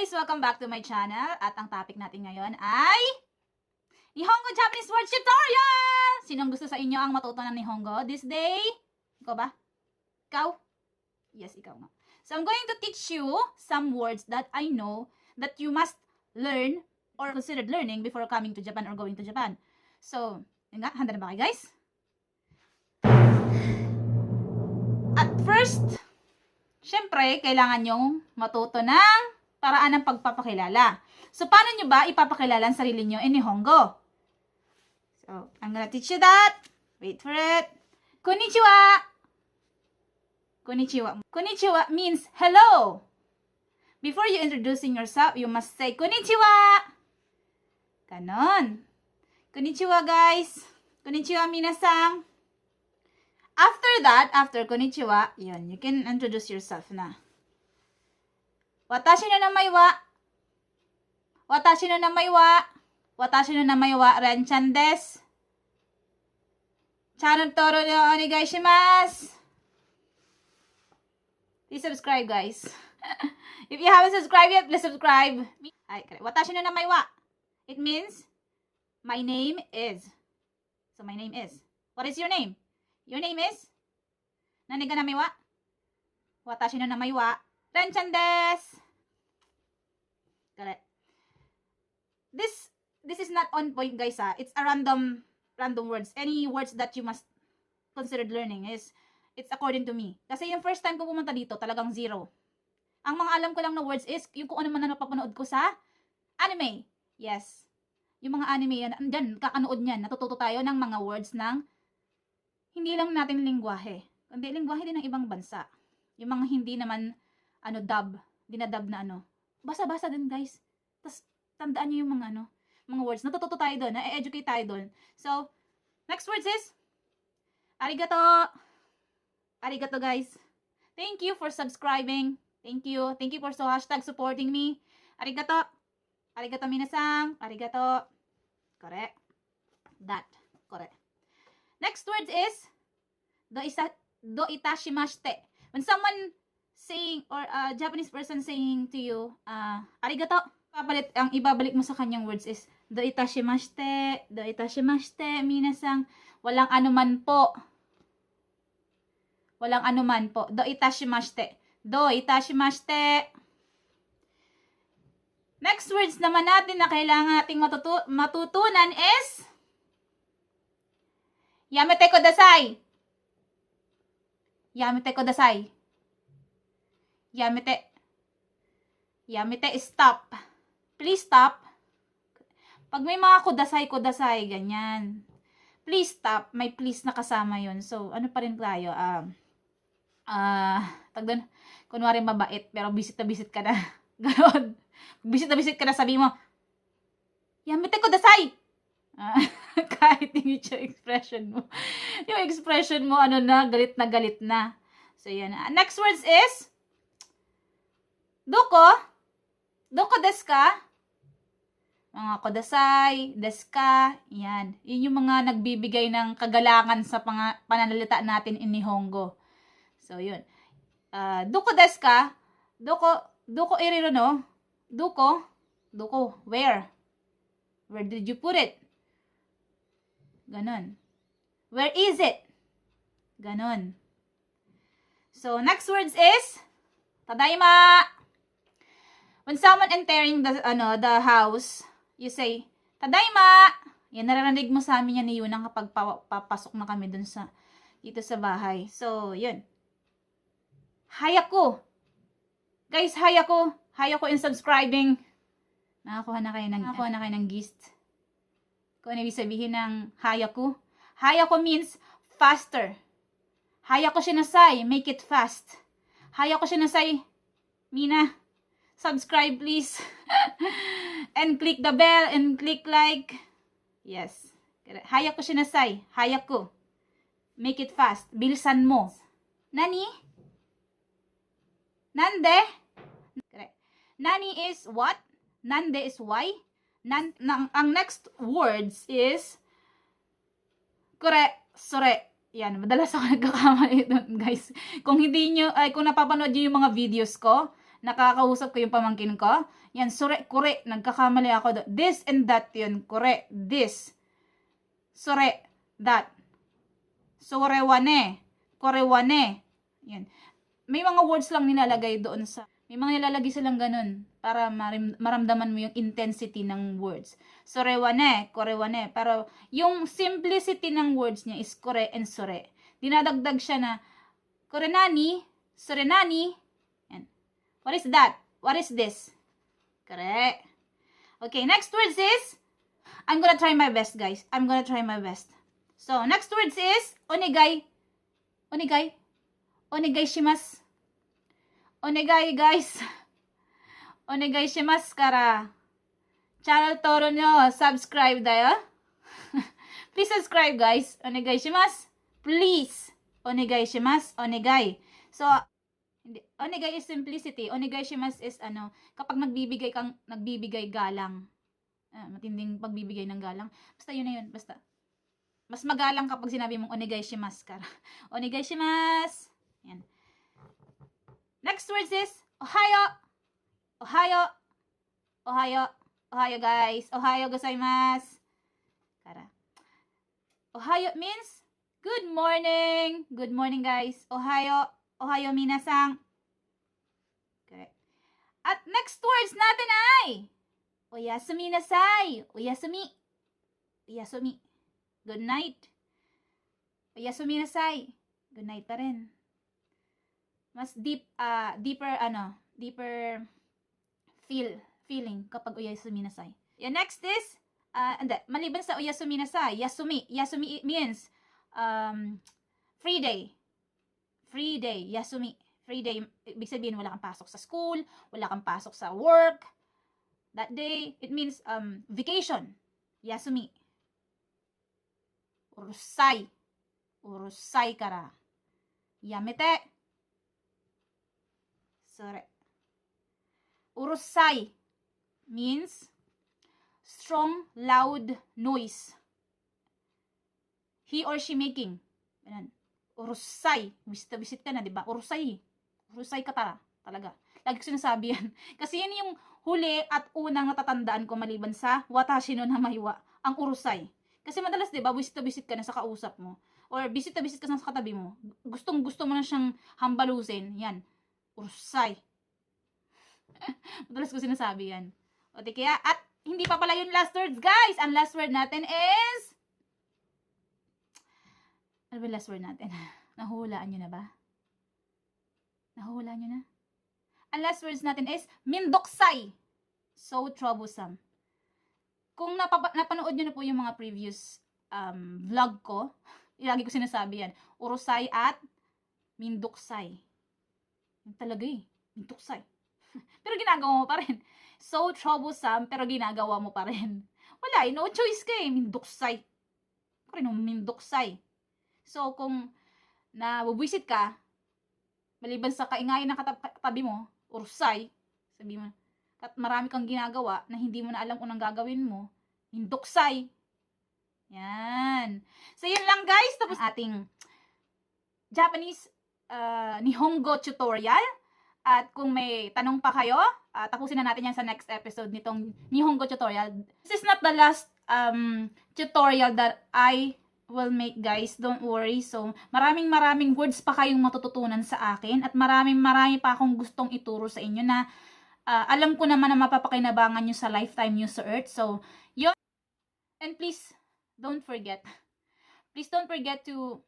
guys! Welcome back to my channel. At ang topic natin ngayon ay Nihongo Japanese Word Tutorial! Sinong gusto sa inyo ang matuto ng Nihongo this day? Ikaw ba? Ikaw? Yes, ikaw nga. So I'm going to teach you some words that I know that you must learn or considered learning before coming to Japan or going to Japan. So, yun nga, handa na ba kayo guys? At first, syempre, kailangan nyong matuto ng paraan ng pagpapakilala. So, paano nyo ba ipapakilala ang sarili nyo in Nihongo? So, I'm gonna teach you that. Wait for it. Konnichiwa! Konnichiwa. Konnichiwa means hello. Before you introducing yourself, you must say konnichiwa. Ganon. Konnichiwa, guys. Konnichiwa, minasan. After that, after konnichiwa, yun, you can introduce yourself na. Watashi no namai wa. Watashi no namai wa. Watashi no namai wa Ren-chan desu. Channel toro no onegai shimasu. Please subscribe, guys. If you haven't subscribed yet, please subscribe. Watashi no namai wa. It means my name is. So my name is. What is your name? Your name is? Nani ga namai wa? Watashi no namai wa Ren-chan desu. Correct. This is not on point, guys, ha. It's a random words. Any words that you must consider learning is it's according to me. Kasi yung first time ko pumunta dito, talagang zero. Ang mga alam ko lang na words is yung kung ano man na napapanood ko sa anime. Yes. Yung mga anime yan, andyan, kakanood niyan. Natututo tayo ng mga words ng hindi lang natin lingwahe. Kundi lingwahe din ng ibang bansa. Yung mga hindi naman dinadub na ano. Basa-basa din, guys. Tapos tandaan niyo yung mga mga words. Natututo tayo doon, na-educate tayo doon. So, next words is arigato. Arigato, guys. Thank you for subscribing. Thank you. Thank you for #supporting me. Arigato. Arigato minasan. Arigato. Correct. That. Correct. Next word is do itashimashite. When someone saying or a Japanese person saying to you, arigato, ang ibabalik mo sa kanyang words is do itashimashite, minasan, walang anuman po. Walang anuman po. Do itashimashite. Next words naman natin na kailangan nating matutunan is yamete kudasai. Yamete kudasai. Yamete is stop. Please stop. Pag may mga kudasai, ganyan. Please stop. May please na kasama yun. So, ano pa rin tayo? Kunwari mabait, pero visit ka na. Ganon. Visit ka na, sabi mo, yamete kudasai. Kahit yung expression mo. Yung expression mo, galit na. So, yan. Next words is, Doko desu ka? Mga kodasai, desu ka, yan. Yun yung mga nagbibigay ng kagalangan sa pananalita natin in Nihongo. So, yun. Doko desu ka? Doko iriro no? Doko, where? Where did you put it? Ganon. Where is it? Ganon. So, next words is, tadaima. When someone entering the house, you say, tadaima. Yan, naririnig mo sa amin yan ni Yunang kapag papasok na kami dun dito sa bahay. So, yun. Hayako. Guys, hayako. Hayako in subscribing. Nakakuha na kayo ng gist. Kung ano ibig sabihin ng hayako. Hayako means faster. Hayako shinasai, make it fast. Hayako shinasai, Mina. Subscribe, please. And click the bell and click like. Yes. Hayako shinasai. Hayako. Make it fast. Bilisan mo. Nani? Nande? Correct. Nani is what? Nande is why? Ang next words is correct. Sore. Yan. Madalas ako nagkakamali doon, guys. Kung napapanood nyo yung mga videos ko, nakakausap ko yung pamangkin ko. Yan, sore, kure, nagkakamali ako. This and that yun, kure, this. Sore, that. Sorewane, korewane. Yan. May mga words lang nilalagay doon sa, may mga nilalagay silang ganun para maramdaman mo yung intensity ng words. Sorewane, korewane. Pero yung simplicity ng words niya is kore and sore. Dinadagdag siya na korenani, sorenani. Yan. What is that? What is this? Correct. Okay, next words is, I'm gonna try my best, guys. I'm gonna try my best. So, next words is, onegai. Onegai. Onegai shimasu. Onegai, guys. Onegai shimasu kara. Channel toro nyo, subscribe dayo. Please subscribe, guys. Onegai shimasu. Please. Onegai shimasu. Onegai. So, onegai is simplicity. Onegai shimasu is kapag nagbibigay galang. Matinding pagbibigay ng galang. Basta yun na yun. Basta. Mas magalang kapag sinabi mong onegai shimasu ka. Onegai shimasu. Yan. Next words is ohayo. Ohayo. Ohayo. Ohayo, guys. Ohayo gozaimasu. Kara. Ohayo means good morning. Good morning, guys. Ohayo. Ohayo minasan. Correct. At next words natin ay oyasumi nasai. Oyasumi. Oyasumi. Good night. Oyasumi nasai. Good night pa rin. Mas deeper feeling kapag oyasumi nasai. Yeah, next is maliban sa oyasumi nasai, yasumi. Yasumi means free day. Free day, yasumi. Free day, ibig sabihin wala kang pasok sa school, wala kang pasok sa work. That day, it means vacation. Yasumi. Urusai. Urusai kara. Yamete. Sorry. Urusai means strong, loud noise. He or she making. Ganun. Urusai. Visit ka na, di ba? Urusai. Urusai ka talaga. Lagi ko sinasabi yan. Kasi yun yung huli at unang natatandaan ko maliban sa watashi no namaiwa, ang urusai. Kasi madalas, di ba, visit ka na sa kausap mo. Or visit ka na sa katabi mo. Gusto mo na siyang hambalusin. Yan. Urusai. Madalas ko sinasabi yan. O, kaya, at hindi pa pala yung last words, guys. Ang last word natin is ano ba last word natin? Nahuhulaan nyo na ba? Nahuhulaan nyo na? Ang last words natin is mindoksai. So troublesome. Kung napanood nyo na po yung mga previous vlog ko, lagi ko sinasabi yan. Urusai at mindoksai. Yung talaga mindoksai. Pero ginagawa mo pa rin. So troublesome, pero ginagawa mo pa rin. Wala, no choice ka mindoksai. Kaya mindoksai. So, kung nabubwisit ka, maliban sa kaingayan ng katabi mo, urusay, sabi mo, at marami kang ginagawa na hindi mo na alam kung anong gagawin mo, mindoksay. Yan. So, yun lang, guys. Tapos ating Japanese Nihongo tutorial. At kung may tanong pa kayo, tapusin na natin yan sa next episode nitong Nihongo tutorial. This is not the last tutorial that I will make, guys. Don't worry. So, maraming words pa kayong matututunan sa akin at marami pa akong gustong ituro sa inyo na alam ko naman na mapapakinabangan nyo sa lifetime nyo sa Earth. So, yun. And please, don't forget. Please don't forget to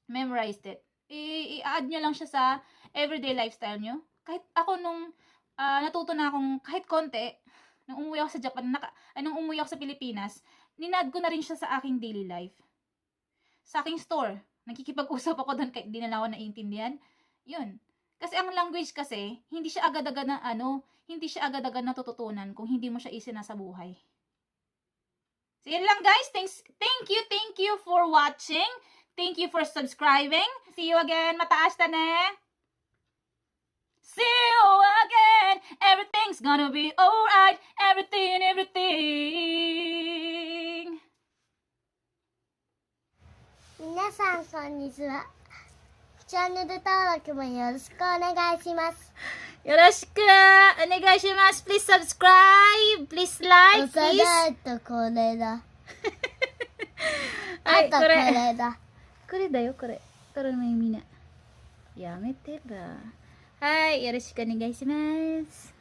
memorize it. I-add nyo lang siya sa everyday lifestyle nyo. Kahit ako nung natuto na akong kahit konti, nung umuwi ako sa Japan, nung umuwi ako sa Pilipinas, ninad ko na rin siya sa aking daily life. Sa aking store. Nakikipag-usap ako doon kahit di na lang ako naiintindihan. Yun. Kasi ang language kasi, hindi siya agad-agad natututunan kung hindi mo siya isinasa buhay. So, yun lang, guys. Thank you for watching. Thank you for subscribing. See you again. Mataas ta ne. See you again. Everything's gonna be alright. Everything. 皆さんこんにちは。チャンネル登録もよろしくお願いします。よろしくお願いします。Please subscribe. Please like. 押さ Please. ないとこれだ。はい、あとここれ。れだ。これだよ、これ。これの意味ね。やめてば。はい、よろしくお願いします。